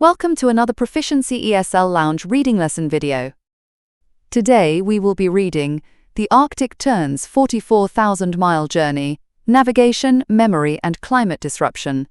Welcome to another Proficiency ESL-lounge reading lesson video. Today we will be reading The Arctic Tern's 44,000-mile journey, navigation, memory and climate disruption.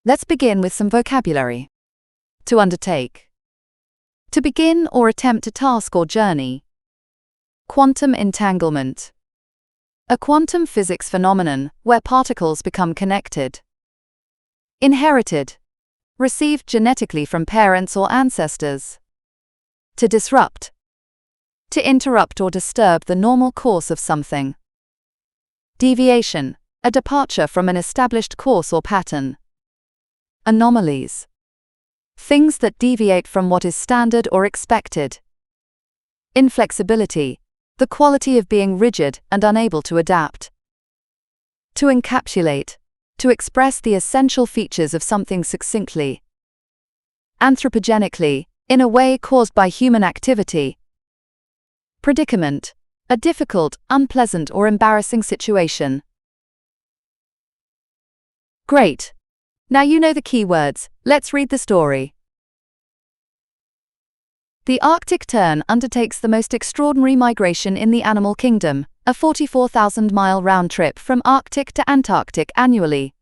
Let's begin with some vocabulary. To undertake. To begin or attempt a task or journey. Quantum entanglement. A quantum physics phenomenon where particles become connected. Inherited. Received genetically from parents or ancestors. To disrupt. To interrupt or disturb the normal course of something. Deviation. A departure from an established course or pattern. Anomalies. Things that deviate from what is standard or expected. Inflexibility. The quality of being rigid and unable to adapt. To encapsulate. To express the essential features of something succinctly. Anthropogenically, in a way caused by human activity. Predicament. A difficult, unpleasant or embarrassing situation. Great. Now you know the key words, let's read the story. The Arctic tern undertakes the most extraordinary migration in the animal kingdom, a 44,000-mile round trip from Arctic to Antarctic annually.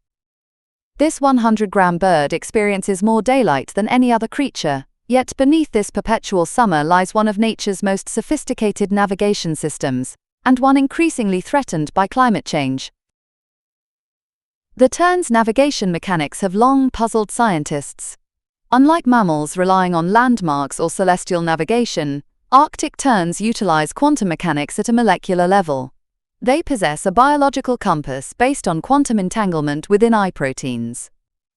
This 100-gram bird experiences more daylight than any other creature, yet beneath this perpetual summer lies one of nature's most sophisticated navigation systems, and one increasingly threatened by climate change. The tern's navigation mechanics have long puzzled scientists. Unlike mammals relying on landmarks or celestial navigation, Arctic terns utilize quantum mechanics at a molecular level. They possess a biological compass based on quantum entanglement within eye proteins.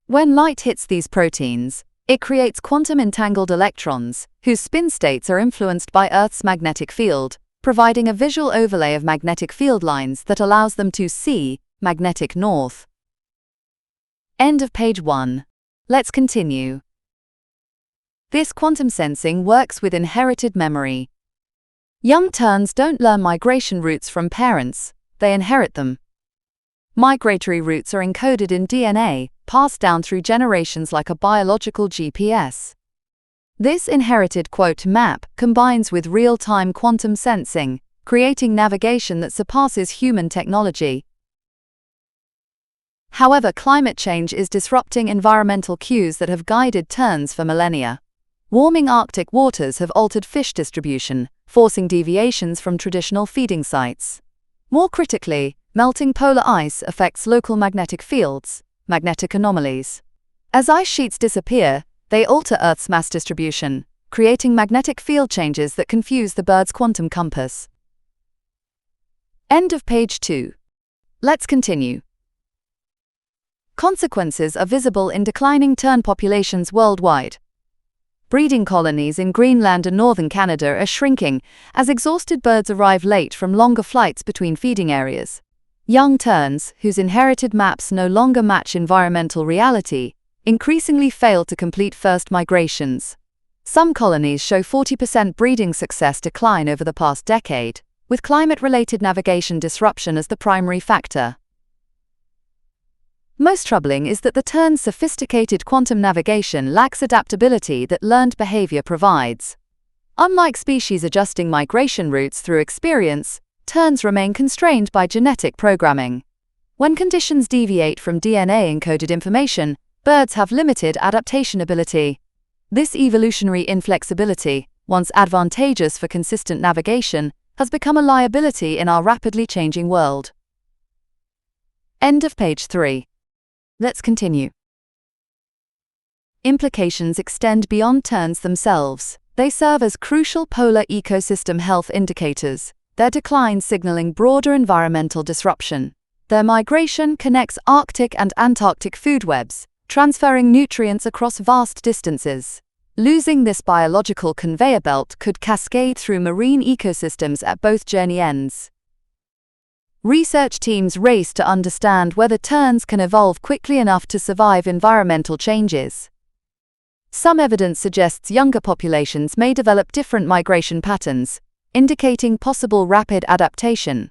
When light hits these proteins, it creates quantum-entangled electrons, whose spin states are influenced by Earth's magnetic field, providing a visual overlay of magnetic field lines that allows them to see magnetic north. End of page 1. Let's continue. This quantum sensing works with inherited memory. Young terns don't learn migration routes from parents, they inherit them. Migratory routes are encoded in DNA, passed down through generations like a biological GPS. This inherited map combines with real-time quantum sensing, creating navigation that surpasses human technology. However, climate change is disrupting environmental cues that have guided terns for millennia. Warming Arctic waters have altered fish distribution, forcing deviations from traditional feeding sites. More critically, melting polar ice affects local magnetic fields, magnetic anomalies. As ice sheets disappear, they alter Earth's mass distribution, creating magnetic field changes that confuse the bird's quantum compass. End of page 2. Let's continue. Consequences are visible in declining tern populations worldwide. Breeding colonies in Greenland and northern Canada are shrinking as exhausted birds arrive late from longer flights between feeding areas. Young terns, whose inherited maps no longer match environmental reality, increasingly fail to complete first migrations. Some colonies show 40% breeding success decline over the past decade, with climate-related navigation disruption as the primary factor. Most troubling is that the tern's sophisticated quantum navigation lacks adaptability that learned behavior provides. Unlike species adjusting migration routes through experience, terns remain constrained by genetic programming. When conditions deviate from DNA-encoded information, birds have limited adaptation ability. This evolutionary inflexibility, once advantageous for consistent navigation, has become a liability in our rapidly changing world. End of page 3. Let's continue. Implications extend beyond terns themselves. They serve as crucial polar ecosystem health indicators, their decline signaling broader environmental disruption. Their migration connects Arctic and Antarctic food webs, transferring nutrients across vast distances. Losing this biological conveyor belt could cascade through marine ecosystems at both journey ends. Research teams race to understand whether terns can evolve quickly enough to survive environmental changes. Some evidence suggests younger populations may develop different migration patterns, indicating possible rapid adaptation.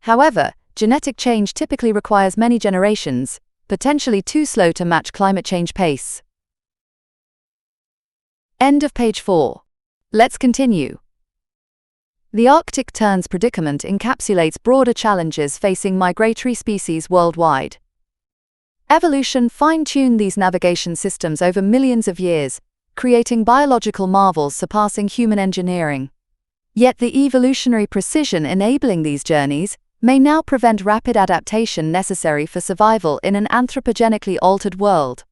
However, genetic change typically requires many generations, potentially too slow to match climate change pace. End of page 4. Let's continue. The Arctic tern's predicament encapsulates broader challenges facing migratory species worldwide. Evolution fine-tuned these navigation systems over millions of years, creating biological marvels surpassing human engineering. Yet the evolutionary precision enabling these journeys may now prevent rapid adaptation necessary for survival in an anthropogenically altered world.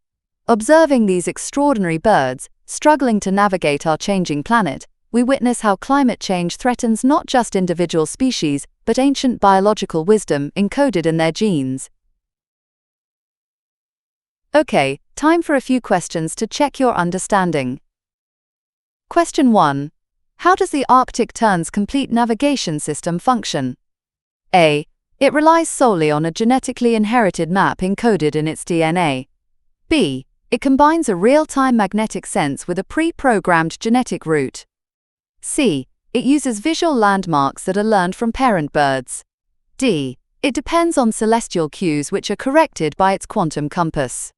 Observing these extraordinary birds, struggling to navigate our changing planet, we witness how climate change threatens not just individual species, but ancient biological wisdom encoded in their genes. Okay, time for a few questions to check your understanding. Question 1. How does the Arctic tern's complete navigation system function? A. It relies solely on a genetically inherited map encoded in its DNA. B. It combines a real-time magnetic sense with a pre-programmed genetic route. C. It uses visual landmarks that are learned from parent birds. D. It depends on celestial cues which are corrected by its quantum compass.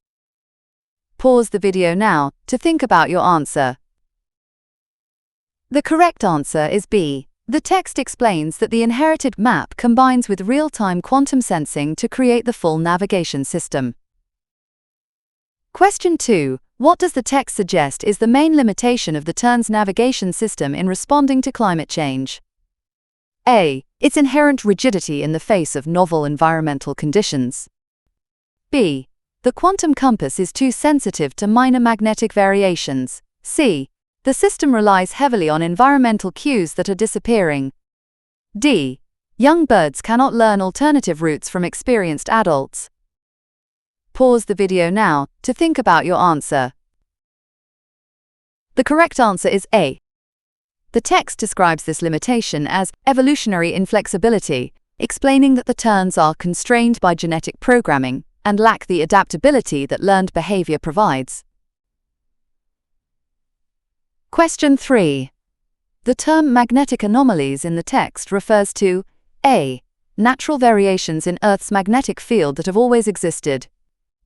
Pause the video now to think about your answer. The correct answer is B. The text explains that the inherited map combines with real-time quantum sensing to create the full navigation system. Question 2. What does the text suggest is the main limitation of the tern's navigation system in responding to climate change? A. Its inherent rigidity in the face of novel environmental conditions. B. The quantum compass is too sensitive to minor magnetic variations. C. The system relies heavily on environmental cues that are disappearing. D. Young birds cannot learn alternative routes from experienced adults. Pause the video now to think about your answer. The correct answer is A. The text describes this limitation as evolutionary inflexibility, explaining that the terns are constrained by genetic programming and lack the adaptability that learned behavior provides. Question 3. The term magnetic anomalies in the text refers to A. Natural variations in Earth's magnetic field that have always existed.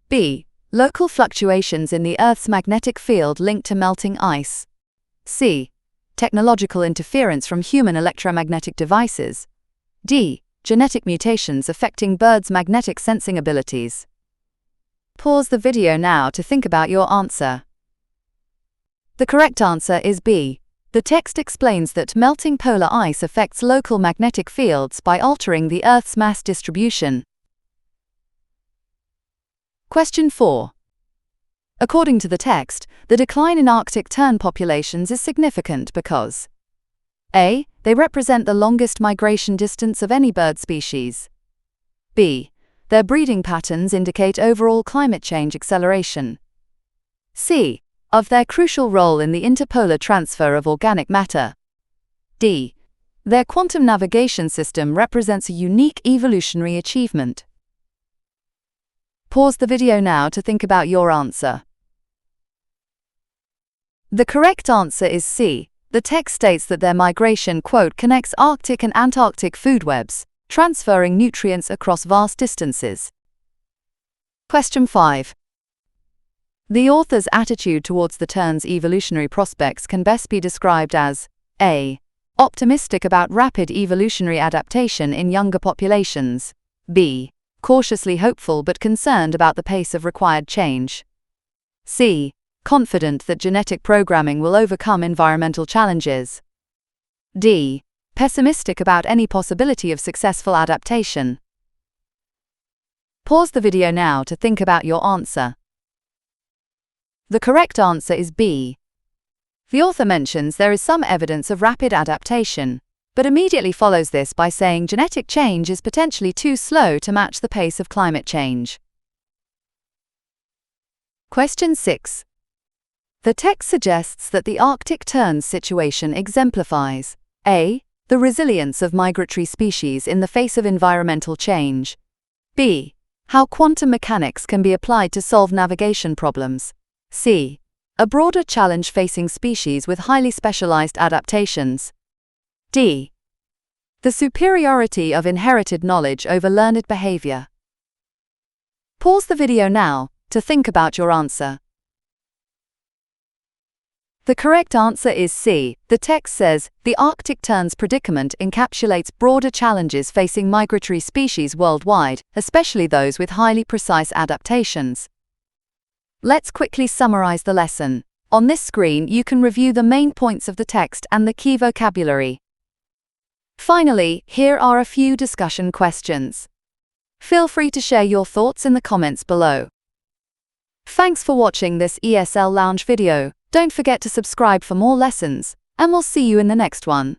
B. Local fluctuations in the Earth's magnetic field linked to melting ice. C. Technological interference from human electromagnetic devices. D. Genetic mutations affecting birds' magnetic sensing abilities. Pause the video now to think about your answer. The correct answer is B. The text explains that melting polar ice affects local magnetic fields by altering the Earth's mass distribution. Question 4. According to the text, the decline in Arctic tern populations is significant because A. They represent the longest migration distance of any bird species. B. Their breeding patterns indicate overall climate change acceleration. C. Of their crucial role in the interpolar transfer of organic matter. D. Their quantum navigation system represents a unique evolutionary achievement. Pause the video now to think about your answer. The correct answer is C. The text states that their migration, quote, connects Arctic and Antarctic food webs, transferring nutrients across vast distances. Question 5. The author's attitude towards the tern's evolutionary prospects can best be described as A. Optimistic about rapid evolutionary adaptation in younger populations. B. Cautiously hopeful but concerned about the pace of required change. C. Confident that genetic programming will overcome environmental challenges. D. Pessimistic about any possibility of successful adaptation. Pause the video now to think about your answer. The correct answer is B. The author mentions there is some evidence of rapid adaptation, but immediately follows this by saying genetic change is potentially too slow to match the pace of climate change. Question 6. The text suggests that the Arctic tern's situation exemplifies A. The resilience of migratory species in the face of environmental change. B. How quantum mechanics can be applied to solve navigation problems. C. A broader challenge facing species with highly specialized adaptations. D. The superiority of inherited knowledge over learned behavior. Pause the video now to think about your answer. The correct answer is C. The text says, the Arctic tern's predicament encapsulates broader challenges facing migratory species worldwide, especially those with highly precise adaptations. Let's quickly summarize the lesson. On this screen, you can review the main points of the text and the key vocabulary. Finally, here are a few discussion questions. Feel free to share your thoughts in the comments below. Thanks for watching this ESL-lounge video. Don't forget to subscribe for more lessons, and we'll see you in the next one.